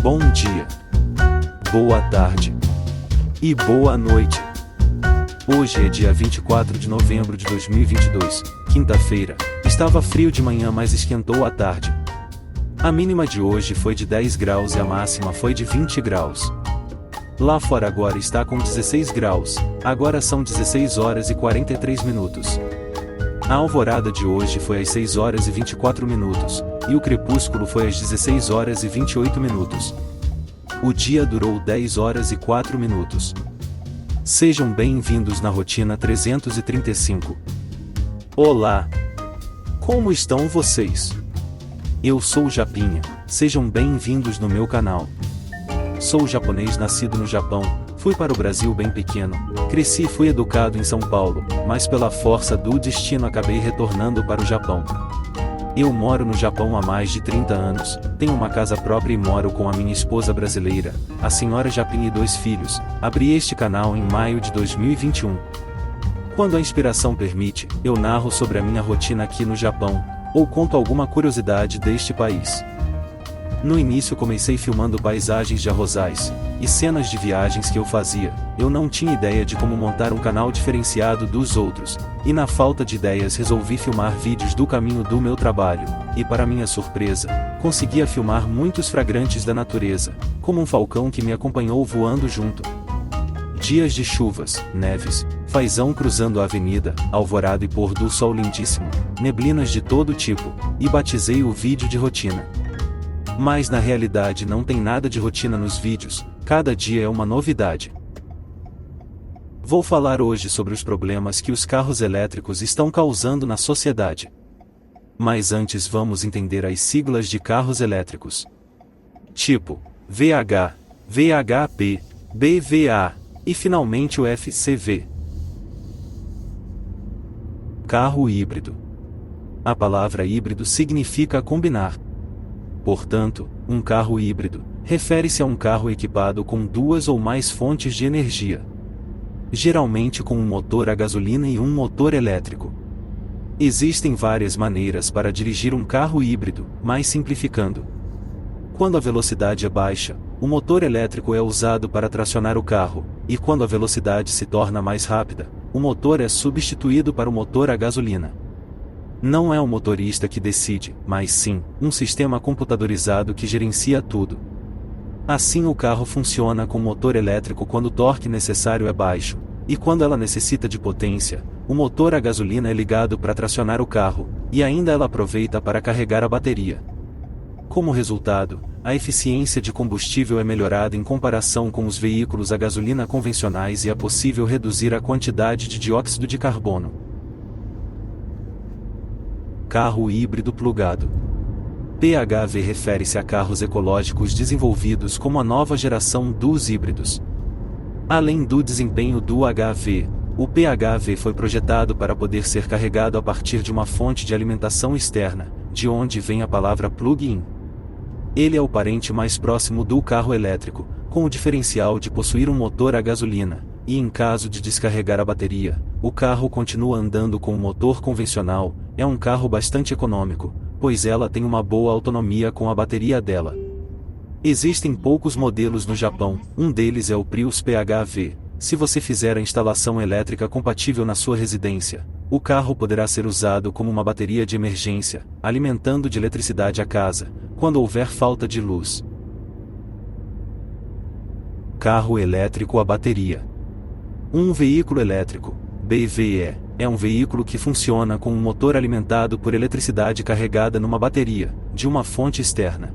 Bom dia, boa tarde e boa noite. Hoje é dia 24 de novembro de 2022, quinta-feira. Estava frio de manhã, mas esquentou à tarde. A mínima de hoje foi de 10 graus e a máxima foi de 20 graus. Lá fora agora está com 16 graus, agora são 16 horas e 43 minutos. A alvorada de hoje foi às 6 horas e 24 minutos, e o crepúsculo foi às 16 horas e 28 minutos. O dia durou 10 horas e 4 minutos. Sejam bem-vindos na Rotina 335. Olá! Como estão vocês? Eu sou Japinha, sejam bem-vindos no meu canal. Sou japonês nascido no Japão, fui para o Brasil bem pequeno, cresci e fui educado em São Paulo, mas pela força do destino acabei retornando para o Japão. Eu moro no Japão há mais de 30 anos, tenho uma casa própria e moro com a minha esposa brasileira, a senhora Japinha e 2 filhos. Abri este canal em maio de 2021. Quando a inspiração permite, eu narro sobre a minha rotina aqui no Japão, ou conto alguma curiosidade deste país. No início comecei filmando paisagens de arrozais e cenas de viagens que eu fazia. Eu não tinha ideia de como montar um canal diferenciado dos outros, e na falta de ideias resolvi filmar vídeos do caminho do meu trabalho, e para minha surpresa, conseguia filmar muitos flagrantes da natureza, como um falcão que me acompanhou voando junto. Dias de chuvas, neves, fazão cruzando a avenida, alvorada e pôr do sol lindíssimo, neblinas de todo tipo, e batizei o vídeo de rotina. Mas na realidade não tem nada de rotina nos vídeos, cada dia é uma novidade. Vou falar hoje sobre os problemas que os carros elétricos estão causando na sociedade. Mas antes vamos entender as siglas de carros elétricos. Tipo, VH, VHP, BVA, e finalmente o FCV. Carro híbrido. A palavra híbrido significa combinar. Portanto, um carro híbrido refere-se a um carro equipado com 2 ou mais fontes de energia. Geralmente com um motor a gasolina e um motor elétrico. Existem várias maneiras para dirigir um carro híbrido, mas simplificando. Quando a velocidade é baixa, o motor elétrico é usado para tracionar o carro, e quando a velocidade se torna mais rápida, o motor é substituído para o motor a gasolina. Não é o motorista que decide, mas sim, um sistema computadorizado que gerencia tudo. Assim o carro funciona com motor elétrico quando o torque necessário é baixo, e quando ela necessita de potência, o motor a gasolina é ligado para tracionar o carro, e ainda ela aproveita para carregar a bateria. Como resultado, a eficiência de combustível é melhorada em comparação com os veículos a gasolina convencionais e é possível reduzir a quantidade de dióxido de carbono. Carro híbrido plugado. PHV refere-se a carros ecológicos desenvolvidos como a nova geração dos híbridos. Além do desempenho do HV, o PHV foi projetado para poder ser carregado a partir de uma fonte de alimentação externa, de onde vem a palavra plug-in. Ele é o parente mais próximo do carro elétrico, com o diferencial de possuir um motor a gasolina, e em caso de descarregar a bateria, o carro continua andando com o motor convencional. É um carro bastante econômico, pois ela tem uma boa autonomia com a bateria dela. Existem poucos modelos no Japão, um deles é o Prius PHV. Se você fizer a instalação elétrica compatível na sua residência, o carro poderá ser usado como uma bateria de emergência, alimentando de eletricidade a casa, quando houver falta de luz. Carro elétrico a bateria. Um veículo elétrico, BVE, é um veículo que funciona com um motor alimentado por eletricidade carregada numa bateria, de uma fonte externa.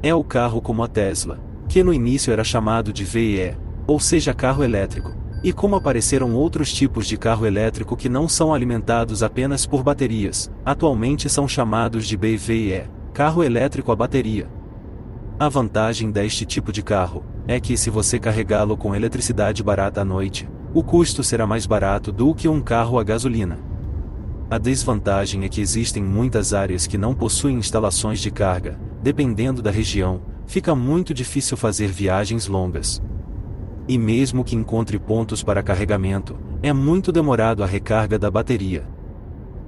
É o carro como a Tesla, que no início era chamado de VE, ou seja carro elétrico, e como apareceram outros tipos de carro elétrico que não são alimentados apenas por baterias, atualmente são chamados de BVE, carro elétrico a bateria. A vantagem deste tipo de carro é que se você carregá-lo com eletricidade barata à noite, o custo será mais barato do que um carro a gasolina. A desvantagem é que existem muitas áreas que não possuem instalações de carga, dependendo da região, fica muito difícil fazer viagens longas. E mesmo que encontre pontos para carregamento, é muito demorado a recarga da bateria.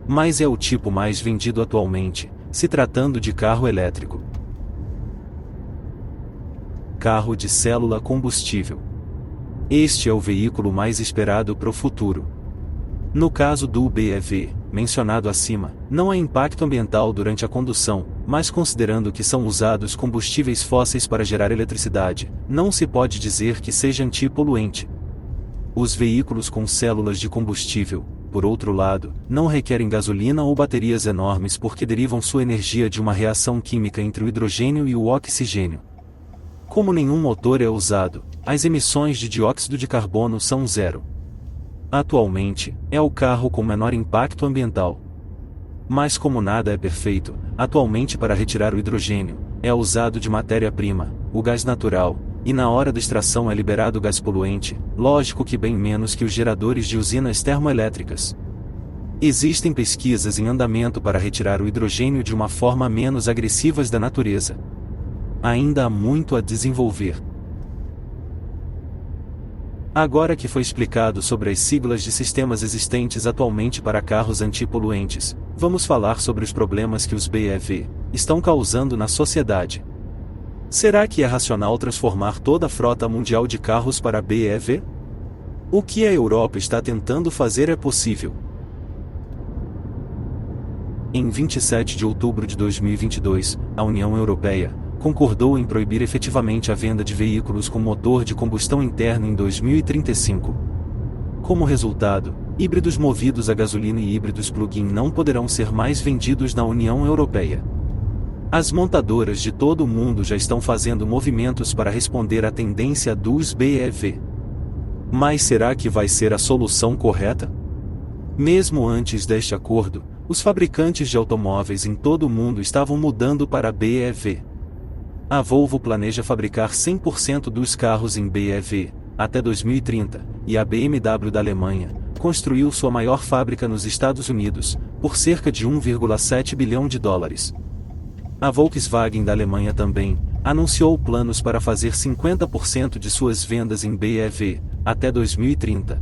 Mas é o tipo mais vendido atualmente, se tratando de carro elétrico. carro de célula combustível. Este é o veículo mais esperado para o futuro. No caso do BEV, mencionado acima, não há impacto ambiental durante a condução, mas considerando que são usados combustíveis fósseis para gerar eletricidade, não se pode dizer que seja antipoluente. Os veículos com células de combustível, por outro lado, não requerem gasolina ou baterias enormes porque derivam sua energia de uma reação química entre o hidrogênio e o oxigênio. Como nenhum motor é usado, as emissões de dióxido de carbono são zero. Atualmente, é o carro com menor impacto ambiental. Mas como nada é perfeito, atualmente para retirar o hidrogênio, é usado de matéria-prima, o gás natural, e na hora da extração é liberado gás poluente, lógico que bem menos que os geradores de usinas termoelétricas. Existem pesquisas em andamento para retirar o hidrogênio de uma forma menos agressiva da natureza. Ainda há muito a desenvolver. Agora que foi explicado sobre as siglas de sistemas existentes atualmente para carros antipoluentes, vamos falar sobre os problemas que os BEV estão causando na sociedade. Será que é racional transformar toda a frota mundial de carros para BEV? O que a Europa está tentando fazer é possível. Em 27 de outubro de 2022, a União Europeia concordou em proibir efetivamente a venda de veículos com motor de combustão interna em 2035. Como resultado, híbridos movidos a gasolina e híbridos plug-in não poderão ser mais vendidos na União Europeia. As montadoras de todo o mundo já estão fazendo movimentos para responder à tendência dos BEV. Mas será que vai ser a solução correta? Mesmo antes deste acordo, os fabricantes de automóveis em todo o mundo estavam mudando para BEV. A Volvo planeja fabricar 100% dos carros em BEV até 2030, e a BMW da Alemanha construiu sua maior fábrica nos Estados Unidos, por cerca de 1,7 bilhão de dólares. A Volkswagen da Alemanha também anunciou planos para fazer 50% de suas vendas em BEV até 2030.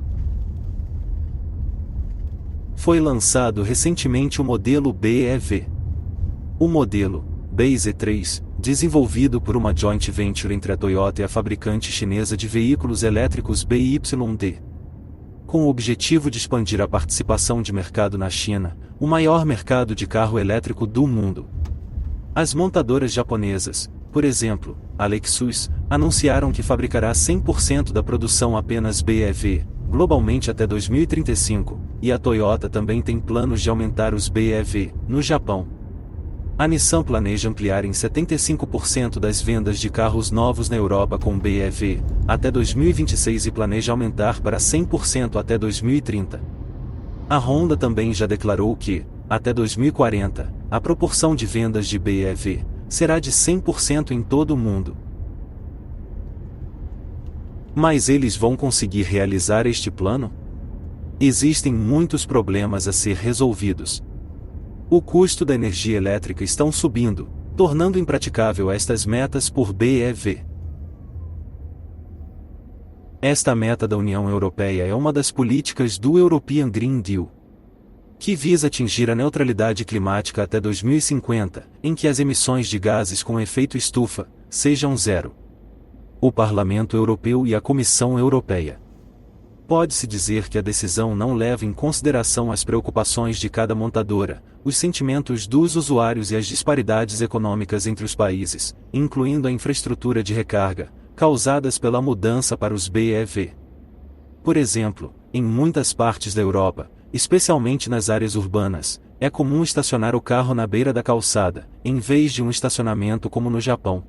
Foi lançado recentemente o modelo BEV. O modelo BZ3, desenvolvido por uma joint venture entre a Toyota e a fabricante chinesa de veículos elétricos BYD. Com o objetivo de expandir a participação de mercado na China, o maior mercado de carro elétrico do mundo. As montadoras japonesas, por exemplo, a Lexus, anunciaram que fabricará 100% da produção apenas BEV, globalmente até 2035, e a Toyota também tem planos de aumentar os BEV, no Japão. A Nissan planeja ampliar em 75% das vendas de carros novos na Europa com BEV, até 2026 e planeja aumentar para 100% até 2030. A Honda também já declarou que, até 2040, a proporção de vendas de BEV será de 100% em todo o mundo. Mas eles vão conseguir realizar este plano? Existem muitos problemas a ser resolvidos. O custo da energia elétrica está subindo, tornando impraticável estas metas por BEV. Esta meta da União Europeia é uma das políticas do European Green Deal, que visa atingir a neutralidade climática até 2050, em que as emissões de gases com efeito estufa sejam zero. O Parlamento Europeu e a Comissão Europeia. Pode-se dizer que a decisão não leva em consideração as preocupações de cada montadora, os sentimentos dos usuários e as disparidades econômicas entre os países, incluindo a infraestrutura de recarga, causadas pela mudança para os BEV. Por exemplo, em muitas partes da Europa, especialmente nas áreas urbanas, é comum estacionar o carro na beira da calçada, em vez de um estacionamento como no Japão.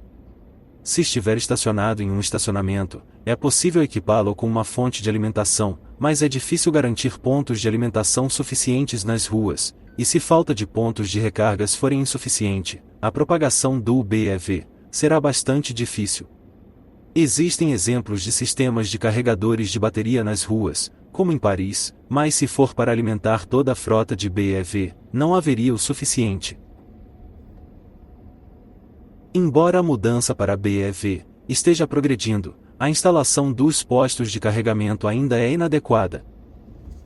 Se estiver estacionado em um estacionamento, é possível equipá-lo com uma fonte de alimentação, mas é difícil garantir pontos de alimentação suficientes nas ruas, e se falta de pontos de recargas forem insuficiente, a propagação do BEV será bastante difícil. Existem exemplos de sistemas de carregadores de bateria nas ruas, como em Paris, mas se for para alimentar toda a frota de BEV, não haveria o suficiente. Embora a mudança para BEV esteja progredindo, a instalação dos postos de carregamento ainda é inadequada.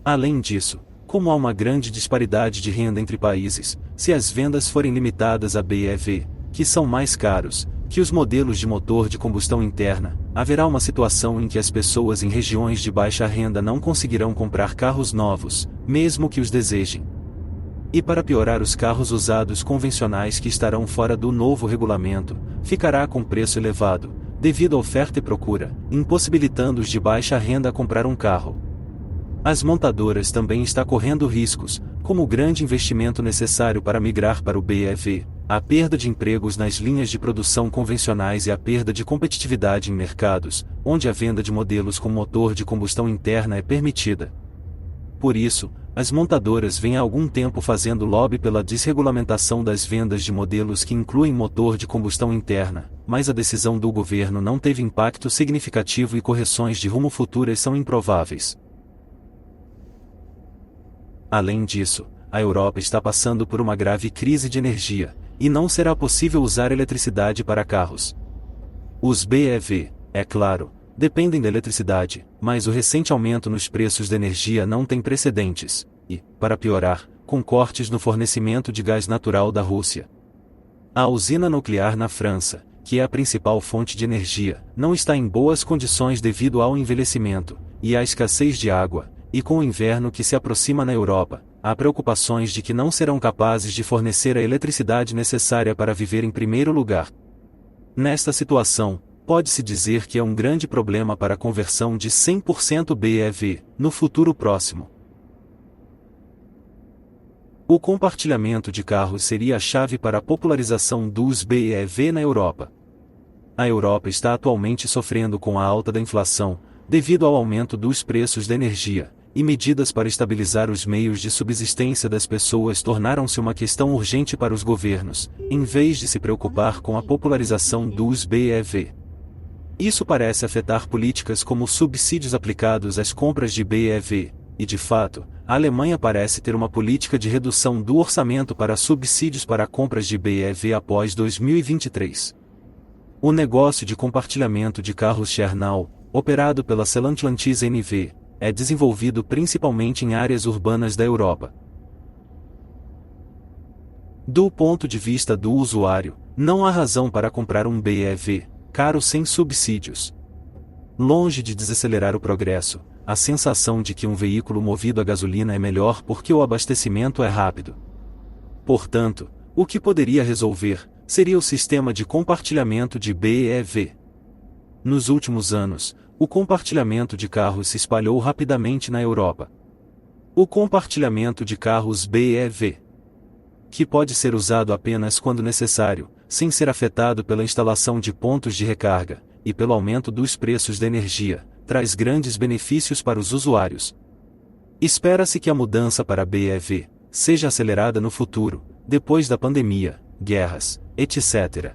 Além disso, como há uma grande disparidade de renda entre países, se as vendas forem limitadas a BEV, que são mais caros, que os modelos de motor de combustão interna, haverá uma situação em que as pessoas em regiões de baixa renda não conseguirão comprar carros novos, mesmo que os desejem. E para piorar, os carros usados convencionais que estarão fora do novo regulamento, ficará com preço elevado, devido à oferta e procura, impossibilitando os de baixa renda a comprar um carro. As montadoras também estão correndo riscos, como o grande investimento necessário para migrar para o BEV, a perda de empregos nas linhas de produção convencionais e a perda de competitividade em mercados, onde a venda de modelos com motor de combustão interna é permitida. Por isso, as montadoras vêm há algum tempo fazendo lobby pela desregulamentação das vendas de modelos que incluem motor de combustão interna, mas a decisão do governo não teve impacto significativo e correções de rumo futuras são improváveis. Além disso, a Europa está passando por uma grave crise de energia, e não será possível usar eletricidade para carros. Os BEV, é claro, dependem da eletricidade, mas o recente aumento nos preços da energia não tem precedentes, e, para piorar, com cortes no fornecimento de gás natural da Rússia. A usina nuclear na França, que é a principal fonte de energia, não está em boas condições devido ao envelhecimento, e à escassez de água, e com o inverno que se aproxima na Europa, há preocupações de que não serão capazes de fornecer a eletricidade necessária para viver em primeiro lugar. Nesta situação, pode-se dizer que é um grande problema para a conversão de 100% BEV, no futuro próximo. O compartilhamento de carros seria a chave para a popularização dos BEV na Europa. A Europa está atualmente sofrendo com a alta da inflação, devido ao aumento dos preços da energia, e medidas para estabilizar os meios de subsistência das pessoas tornaram-se uma questão urgente para os governos, em vez de se preocupar com a popularização dos BEV. Isso parece afetar políticas como subsídios aplicados às compras de BEV, e de fato, a Alemanha parece ter uma política de redução do orçamento para subsídios para compras de BEV após 2023. O negócio de compartilhamento de carros Share-Now, operado pela Stellantis NV, é desenvolvido principalmente em áreas urbanas da Europa. Do ponto de vista do usuário, não há razão para comprar um BEV caro sem subsídios. Longe de desacelerar o progresso, a sensação de que um veículo movido a gasolina é melhor porque o abastecimento é rápido. Portanto, o que poderia resolver seria o sistema de compartilhamento de BEV. Nos últimos anos, o compartilhamento de carros se espalhou rapidamente na Europa. O compartilhamento de carros BEV, que pode ser usado apenas quando necessário, sem ser afetado pela instalação de pontos de recarga, e pelo aumento dos preços da energia, traz grandes benefícios para os usuários. Espera-se que a mudança para BEV seja acelerada no futuro, depois da pandemia, guerras, etc.